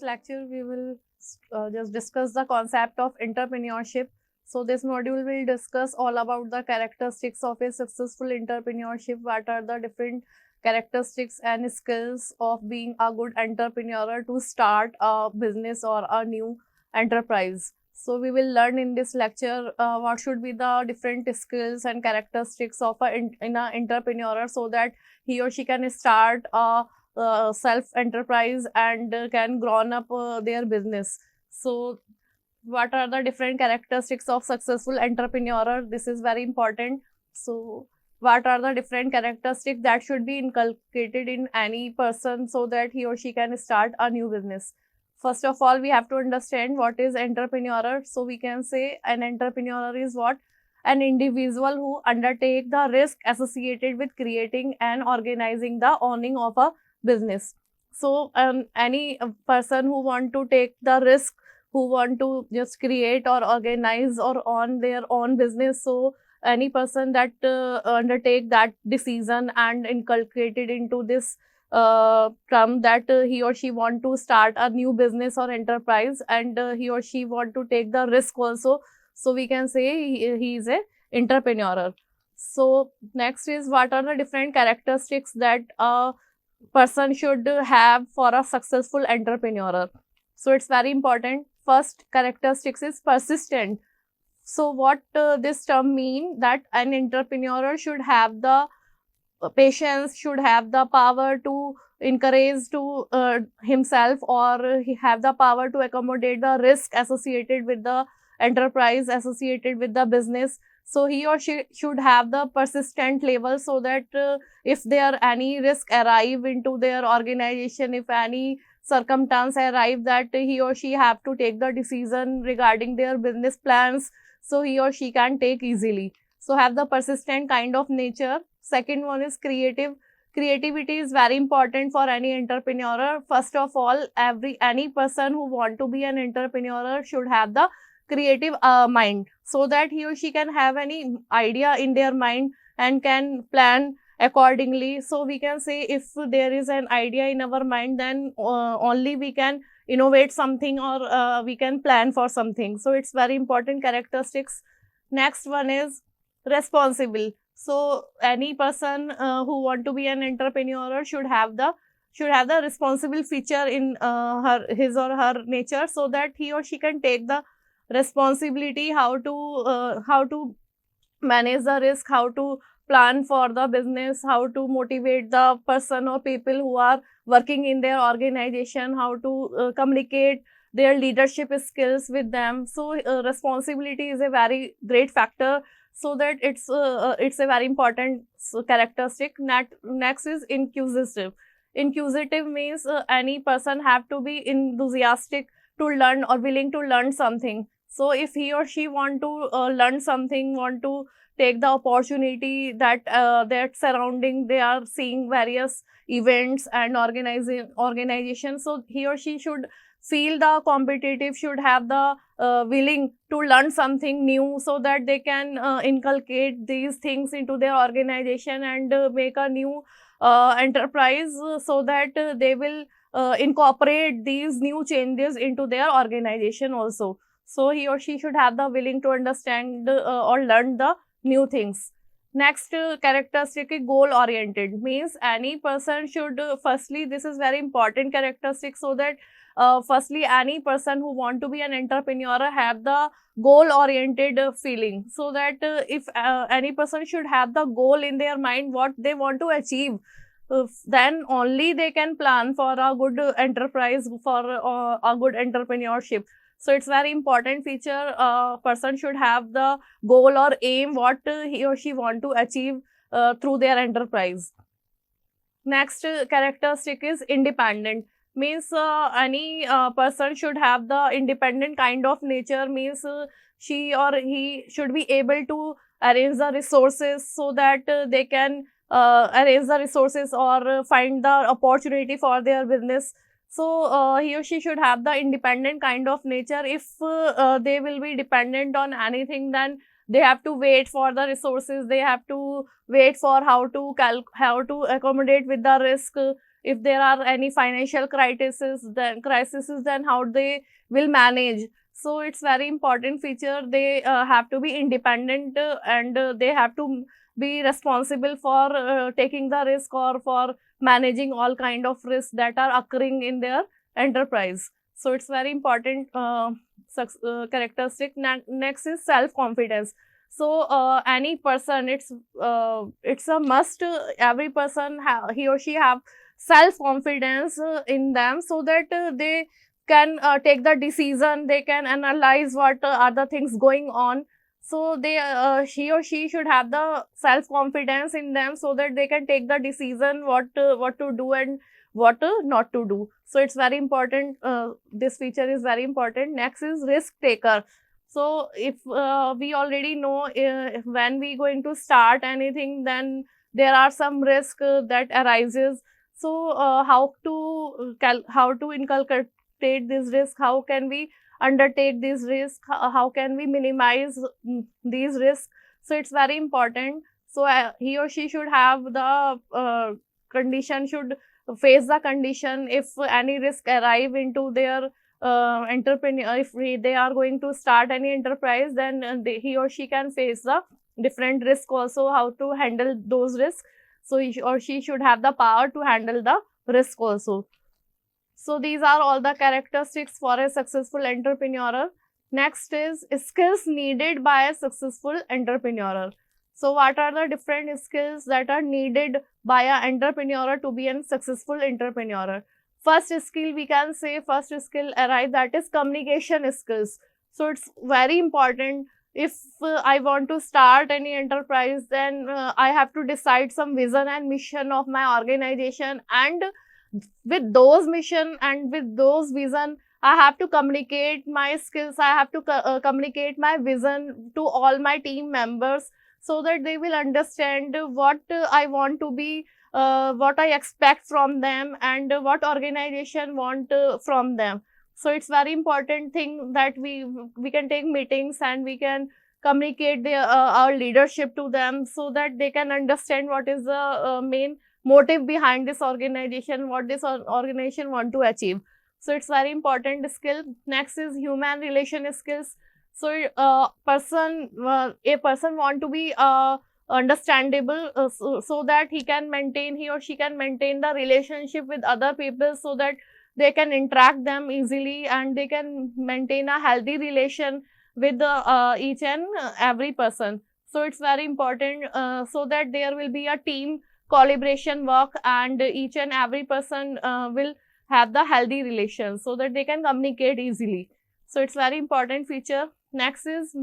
lecture, we will just discuss the concept of entrepreneurship. So, this module will discuss all about the characteristics of a successful entrepreneurship. What are the different characteristics and skills of being a good entrepreneur to start a business or a new enterprise. So, we will learn in this lecture what should be the different skills and characteristics of in an entrepreneur, so that he or she can start a self enterprise and can grow up their business. So what are the different characteristics of successful entrepreneur? This is very important. So what are the different characteristics that should be inculcated in any person so that he or she can start a new business? First of all, we have to understand what is entrepreneur. So we can say an entrepreneur is what? An individual who undertake the risk associated with creating and organizing the owning of a business. So any person who want to take the risk, who want to just create or organize or own their own business, so any person that undertake that decision and inculcated into this term that he or she want to start a new business or enterprise, and he or she want to take the risk also, so we can say he is a entrepreneur. So next is, what are the different characteristics that a person should have for a successful entrepreneur? So it's very important. First characteristics is persistent. So what this term mean, that an entrepreneur should have the patience, should have the power to encourage to himself, or he have the power to accommodate the risk associated with the enterprise, associated with the business. So he or she should have the persistent level, so that if there any risk arrive into their organization, if any circumstance arrive that he or she have to take the decision regarding their business plans, so he or she can take easily. So have the persistent kind of nature. Second one is creative. Creativity is very important for any entrepreneur. First of all, any person who want to be an entrepreneur should have the creative mind, so that he or she can have any idea in their mind and can plan accordingly. So we can say, if there is an idea in our mind, then only we can innovate something, or we can plan for something. So it's very important characteristics. Next one is responsible. So any person who want to be an entrepreneur should have the responsible feature in his or her nature, so that he or she can take the responsibility, how to manage the risk, how to plan for the business, how to motivate the person or people who are working in their organization, how to communicate their leadership skills with them. So responsibility is a very great factor, so that it's a very important characteristic. Next is inquisitive. Inquisitive means any person have to be enthusiastic to learn or willing to learn something. So if he or she want to learn something, want to take the opportunity that that surrounding, they are seeing various events and organization, so he or she should feel the competitive, should have the willing to learn something new, so that they can inculcate these things into their organization and make a new enterprise, so that they will incorporate these new changes into their organization also. So he or she should have the willing to understand or learn the new things. Next characteristic is goal oriented. Means any person should firstly, this is very important characteristic, so that firstly any person who want to be an entrepreneur have the goal oriented feeling, so that if any person should have the goal in their mind, what they want to achieve, then only they can plan for a good enterprise, for a good entrepreneurship. So it's very important feature. Person should have the goal or aim, what he or she want to achieve through their enterprise. Next characteristic is independent. Means any person should have the independent kind of nature. Means she or he should be able to arrange the resources, so that they can arrange the resources or find the opportunity for their business. So he or she should have the independent kind of nature. If they will be dependent on anything, then they have to wait for the resources, they have to wait for how to accommodate with the risk. if there are any financial crises, then how they will manage. So it's very important feature. They have to be independent, and they have to be responsible for taking the risk or for managing all kind of risks that are occurring in their enterprise. So it's very important characteristic. Next is self confidence. So any person, it's a must. Every person he or she have self confidence in them, so that they can take the decision. They can analyze what are the things going on. So they he or she should have the self confidence in them, so that they can take the decision what to do and what not to do. So it's very important. This feature is very important. Next is risk taker. So if we already know, when we going to start anything, then there are some risk that arises. So how to inculcate this risk? How can we undertake this risk? How can we minimize these risks? So it's very important. So he or she should have the condition, should face the condition. If any risk arrive into their entrepreneur, if they are going to start any enterprise, then he or she can face the different risk also, how to handle those risks. So he or she should have the power to handle the risk also. So these are all the characteristics for a successful entrepreneur. Next is skills needed by a successful entrepreneur. So what are the different skills that are needed by an entrepreneur to be a successful entrepreneur? First skill, we can say first skill arrive, that is communication skills. So it's very important. If I want to start any enterprise, then I have to decide some vision and mission of my organization, and with those mission and with those vision, I have to communicate my skills. I have to communicate my vision to all my team members, so that they will understand what I want to be, what I expect from them, and what organization want from them. So it's very important thing that we can take meetings and we can communicate our leadership to them, so that they can understand what is the main motive behind this organization, what this organization want to achieve. So it's very important skill. Next is human relation skills. So a person want to be understandable, so that he or she can maintain the relationship with other people, so that they can interact them easily, and they can maintain a healthy relation with each and every person. So it's very important, so that there will be a team collaboration work, and each and every person will have the healthy relations, so that they can communicate easily. So it's very important feature. Next is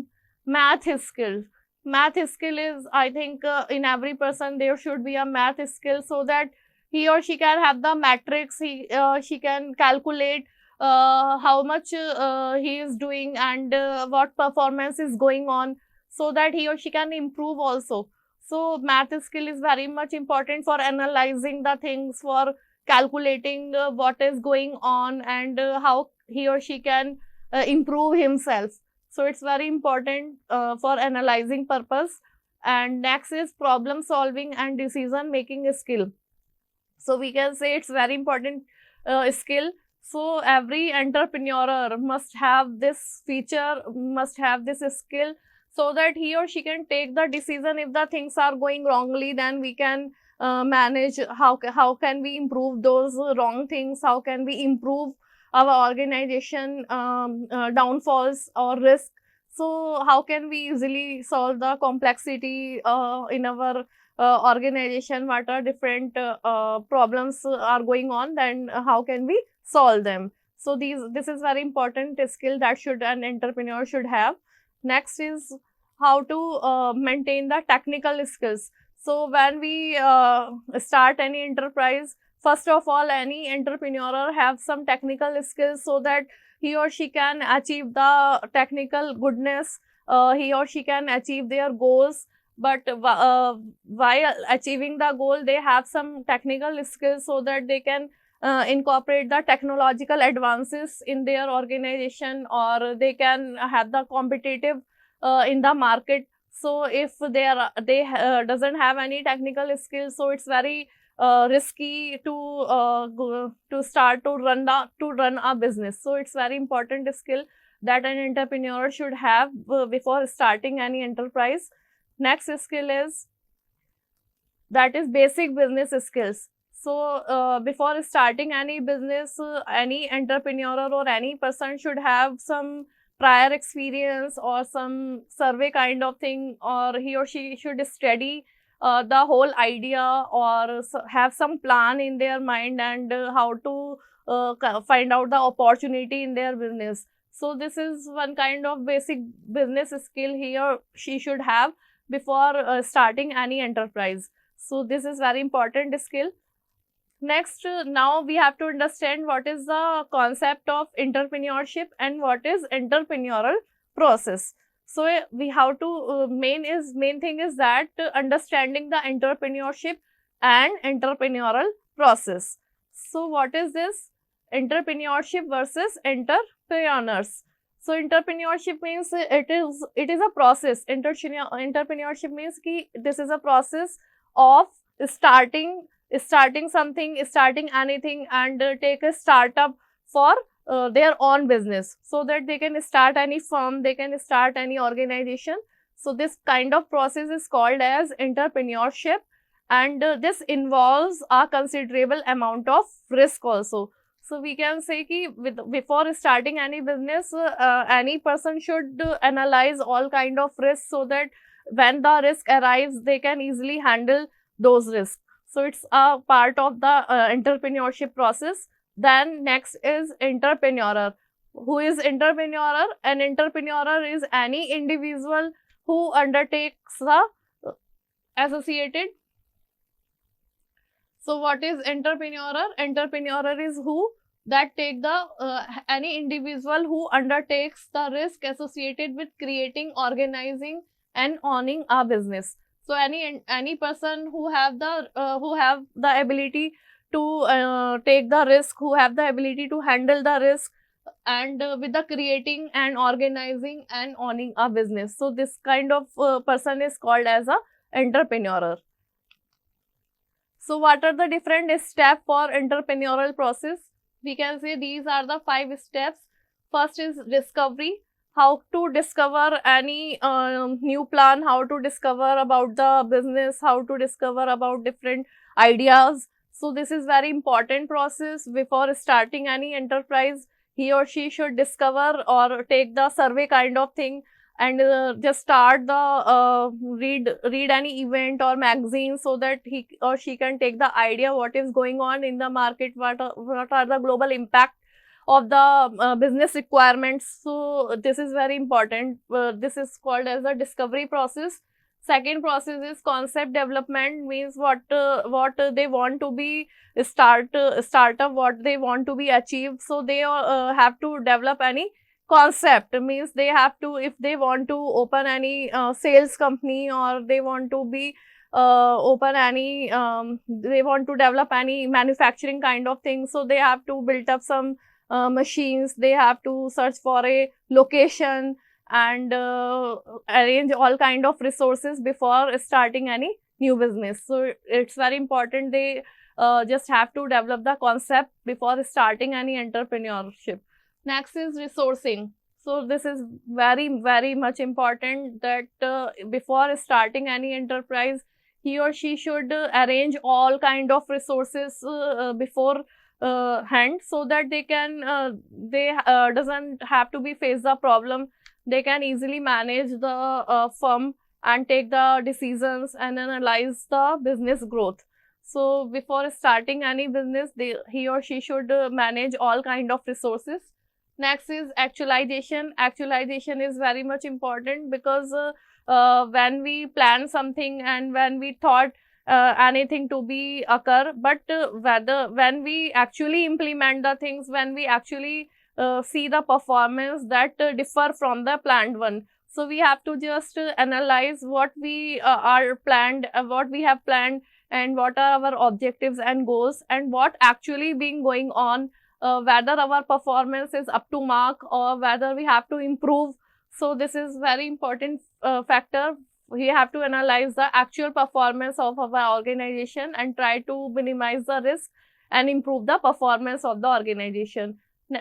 math skill. Math skill is, I think, in every person there should be a math skill, so that he or she can have the matrix. She can calculate how much he is doing, and what performance is going on, so that he or she can improve also. So math skill is very much important for analyzing the things, for calculating what is going on, and how he or she can improve himself. So it's very important for analyzing purpose. And next is problem solving and decision making skill. So we can say it's very important skill. So every entrepreneur must have this feature, must have this skill, so that he or she can take the decision. If the things are going wrongly, then we can manage how can we improve those wrong things, how can we improve our organization downfalls or risk. So how can we easily solve the complexity in our organization, what are different problems are going on, then how can we solve them. So this is very important skill that an entrepreneur should have. Next is how to maintain the technical skills. So when we start any enterprise, first of all, any entrepreneur have some technical skills, so that he or she can achieve the technical goodness, he or she can achieve their goals. But while achieving the goal, they have some technical skills, so that they can incorporate the technological advances in their organization, or they can have the competitive in the market. So if they doesn't have any technical skills, so it's very risky to start to run a business. So it's very important skill that an entrepreneur should have before starting any enterprise. Next skill is that is basic business skills. So before starting any business, any entrepreneur or any person should have some prior experience or some survey kind of thing, or he or she should study the whole idea, or have some plan in their mind, and how to find out the opportunity in their business. So this is one kind of basic business skill he or she should have before starting any enterprise. So this is very important skill. Next, now we have to understand what is the concept of entrepreneurship and what is entrepreneurial process. So we have to main thing is that understanding the entrepreneurship and entrepreneurial process. So what is this entrepreneurship versus entrepreneurs? So entrepreneurship means it is a process. Entrepreneurship means ki this is a process of starting something, starting anything, and take a startup for their own business, so that they can start any firm, they can start any organization. So this kind of process is called as entrepreneurship, and this involves a considerable amount of risk also. So we can say ki before starting any business, any person should analyze all kind of risks, so that when the risk arrives, they can easily handle those risks. So it's a part of the entrepreneurship process. Then next is entrepreneur. Who is entrepreneur? An entrepreneur is any individual who undertakes the associated. So what is entrepreneur? Entrepreneur is who that take the any individual who undertakes the risk associated with creating, organizing, and owning a business. So any person who have the ability to take the risk, who have the ability to handle the risk, and with the creating and organizing and owning a business. So this kind of person is called as a entrepreneur. So what are the different steps for entrepreneurial process? We can say these are the 5 steps. First is discovery. How to discover any new plan, how to discover about the business, how to discover about different ideas. So this is very important process. Before starting any enterprise, he or she should discover or take the survey kind of thing, and just start the read any event or magazine, so that he or she can take the idea what is going on in the market, what are the global impact of the business requirements. So this is very important. This is called as a discovery process. Second process is concept development, means what they want to be startup, what they want to be achieved. So they have to develop any concept, means they have to, if they want to open any sales company, or they want to be open any they want to develop any manufacturing kind of thing. So they have to build up some machines, they have to search for a location, and arrange all kind of resources before starting any new business. So it's very important they just have to develop the concept before starting any entrepreneurship. Next is resourcing. So this is very much important, that before starting any enterprise, he or she should arrange all kind of resources before hand, so that they can doesn't have to be face the problem. They can easily manage the firm and take the decisions and analyze the business growth. So before starting any business, he or she should manage all kind of resources. Next is actualization. Actualization is very much important, because when we plan something and when we thought anything to be occur, but when we actually implement the things, when we actually see the performance that differ from the planned one. So we have to just analyze what we are planned, what we have planned, and what are our objectives and goals, and what actually been going on, whether our performance is up to mark or whether we have to improve. So this is very important factor we have to analyze the actual performance of our organization and try to minimize the risk and improve the performance of the organization.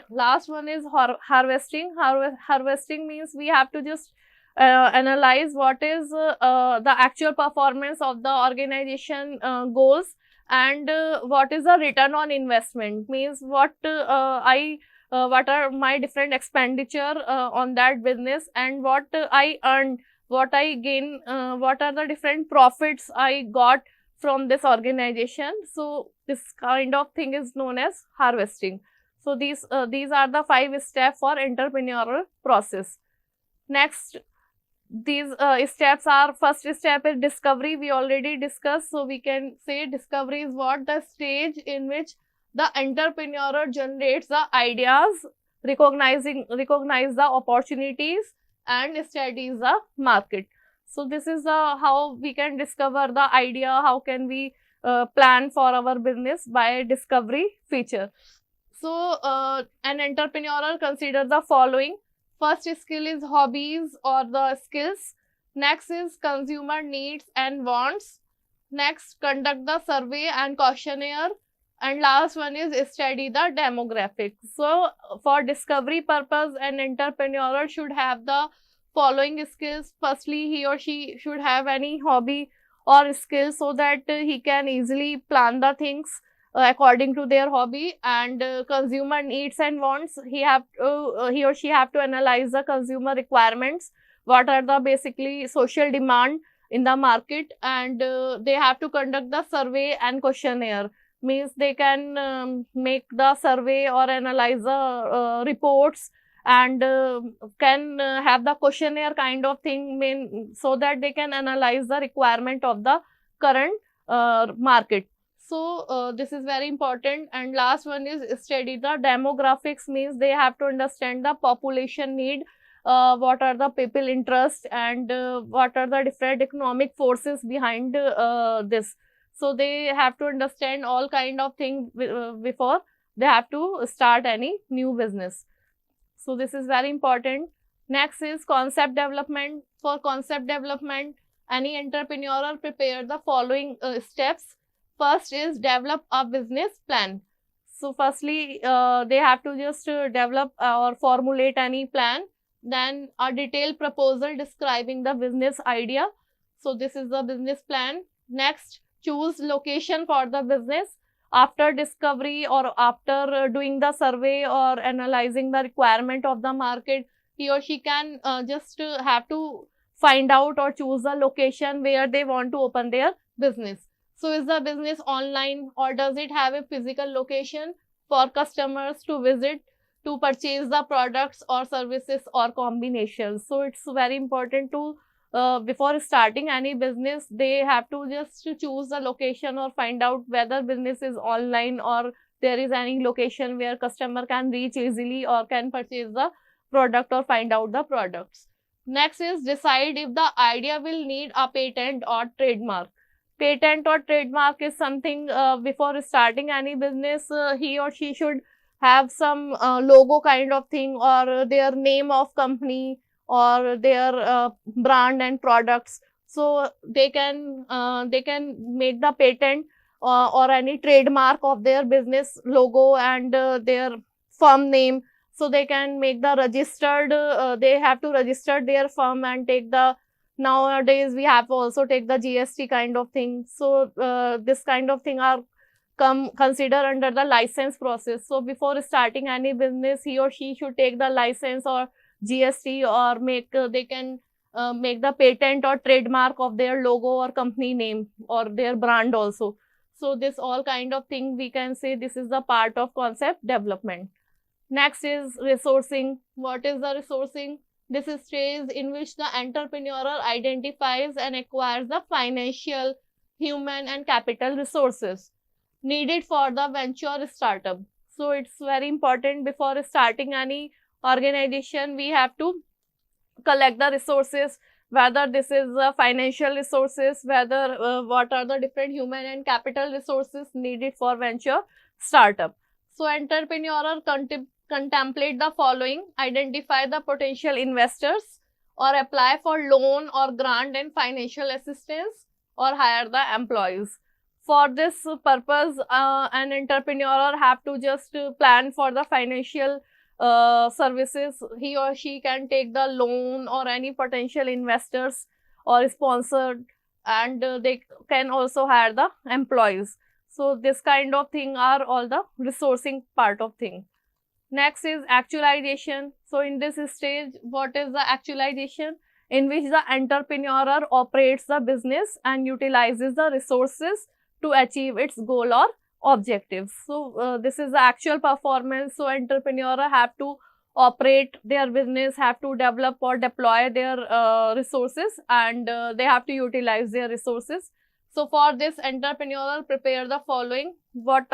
Last one is harvesting. Harvesting means we have to just analyze what is the actual performance of the organization goals, and what is the return on investment, means what what are my different expenditure on that business, and what I earned, what I gain, what are the different profits I got from this organization. So this kind of thing is known as harvesting. So these are the 5 steps for entrepreneurial process. Next, these steps are, first step is discovery. We already discussed, so we can say discovery is what? The stage in which the entrepreneur generates the ideas, recognize the opportunities, and studies the market. So this is how we can discover the idea, how can we plan for our business by discovery feature. So an entrepreneur consider the following. First skill is hobbies or the skills. Next is consumer needs and wants. Next, conduct the survey and questionnaire. And last one is study the demographics. So for discovery purpose, an entrepreneur should have the following skills. Firstly, he or she should have any hobby or skill so that he can easily plan the things according to their hobby. And consumer needs and wants, he or she have to analyze the consumer requirements, what are the basically social demand in the market, and they have to conduct the survey and questionnaire, means they can make the survey or analyze the reports, and can have the questionnaire kind of thing, so that they can analyze the requirement of the current market. So this is very important. And last one is study the demographics, means they have to understand the population need, what are the people interest, and what are the different economic forces behind this. So they have to understand all kind of things before they have to start any new business. So this is very important. Next is concept development. For concept development, any entrepreneur prepare the following steps. First is develop a business plan. So firstly, they have to just develop or formulate any plan. Then a detailed proposal describing the business idea. So this is the business plan. Next, choose location for the business. After discovery or after doing the survey or analyzing the requirement of the market, he or she can just have to find out or choose the location where they want to open their business. So is the business online, or does it have a physical location for customers to visit to purchase the products or services or combinations? So it's very important to before starting any business, they have to just choose the location or find out whether business is online or there is any location where customer can reach easily or can purchase the product or find out the products. Next is decide if the idea will need a patent or trademark. Patent or trademark is something before starting any business, he or she should have some logo kind of thing, or their name of company, or their brand and products. So they can make the patent or any trademark of their business logo and their firm name. So they can make the registered, they have to register their firm and take the, nowadays we have also take the GST kind of thing. So this kind of thing are consider under the license process. So before starting any business, he or she should take the license or GST, or make they can make the patent or trademark of their logo or company name or their brand also. So this all kind of thing we can say this is the part of concept development. Next is resourcing. What is the resourcing? This is stage in which the entrepreneur identifies and acquires the financial, human and capital resources needed for the venture startup. So it's very important before starting any organization, we have to collect the resources, whether this is financial resources, whether what are the different human and capital resources needed for venture startup. So entrepreneur contemplate the following: identify the potential investors, or apply for loan or grant and financial assistance, or hire the employees. For this purpose, an entrepreneur have to just plan for the financial services. He or she can take the loan or any potential investors or sponsored, and they can also hire the employees. So this kind of thing are all the resourcing part of thing. Next is actualization. So in this stage, what is the actualization? In which the entrepreneur operates the business and utilizes the resources to achieve its goal or objectives. So this is the actual performance. So entrepreneur have to operate their business, have to develop or deploy their resources, and they have to utilize their resources. So for this, entrepreneur prepare the following. What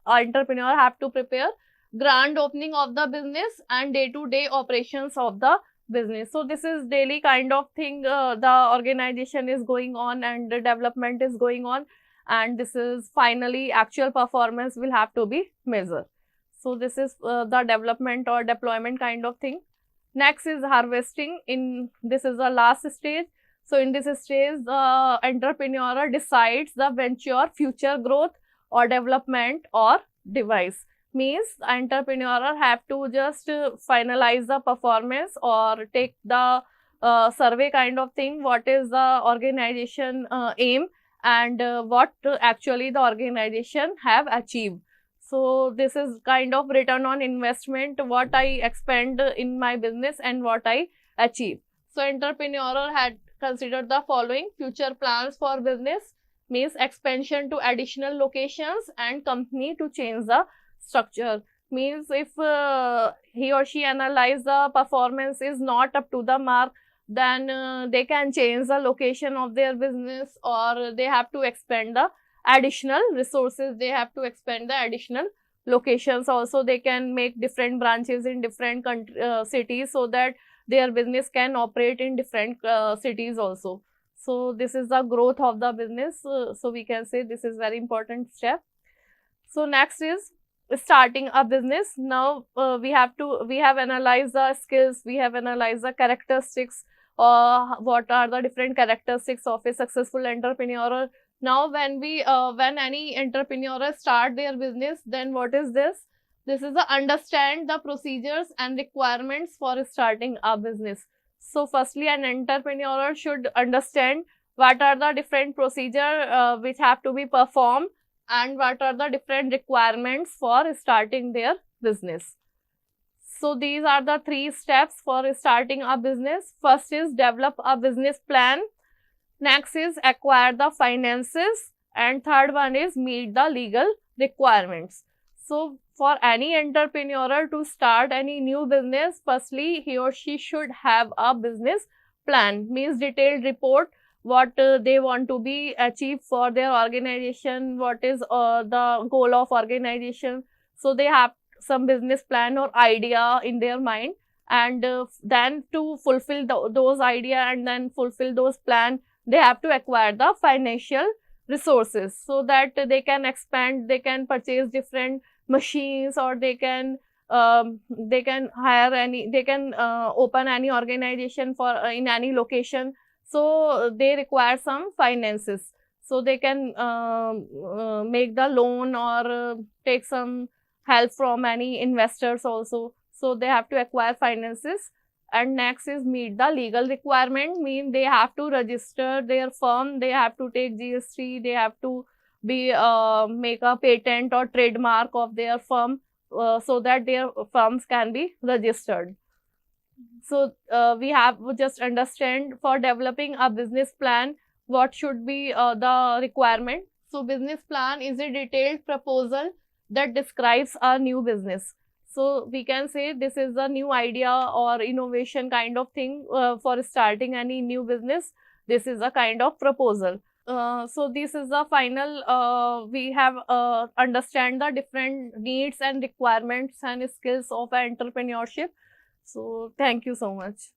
entrepreneur have to prepare? Grand opening of the business and day-to-day operations of the business. So this is daily kind of thing. The organization is going on and the development is going on, and this is finally actual performance will have to be measured. So this is the development or deployment kind of thing. Next is harvesting. This is the last stage. So in this stage, the entrepreneur decides the venture, future growth or development or device. Means entrepreneur have to just finalize the performance or take the survey kind of thing. What is the organization aim, and what actually the organization have achieved. So this is kind of return on investment, what I expend in my business and what I achieve. So entrepreneur had considered the following: future plans for business, means expansion to additional locations and company to change the structure. Means if he or she analyze the performance is not up to the mark, then they can change the location of their business, or they have to expand the additional resources, they have to expand the additional locations. Also they can make different branches in different cities, so that their business can operate in different cities also. So this is the growth of the business. So we can say this is very important step. So next is starting a business. Now we have analyzed the skills, we have analyzed the characteristics, what are the different characteristics of a successful entrepreneur. Now when any entrepreneur start their business, then what is this? This is the understand the procedures and requirements for starting a business. So firstly, an entrepreneur should understand what are the different procedure which have to be performed, and what are the different requirements for starting their business. So these are the 3 steps for starting a business. First is develop a business plan. Next is acquire the finances, and third one is meet the legal requirements. So for any entrepreneur to start any new business, firstly he or she should have a business plan, means detailed report what they want to be achieved for their organization, what is the goal of organization. So they have some business plan or idea in their mind, and then to fulfill those idea and then fulfill those plan, they have to acquire the financial resources, so that they can expand, they can purchase different machines, or they can hire any, they can open any organization for in any location. So they require some finances, so they can make the loan, or take some help from any investors also. So they have to acquire finances. And next is meet the legal requirement, mean they have to register their firm, they have to take GST, they have to be make a patent or trademark of their firm, so that their firms can be registered. So we have to just understand, for developing a business plan, what should be the requirement. So business plan is a detailed proposal that describes a new business. So we can say this is a new idea or innovation kind of thing for starting any new business. This is a kind of proposal. So this is the final, we have understand the different needs and requirements and skills of entrepreneurship. So thank you so much.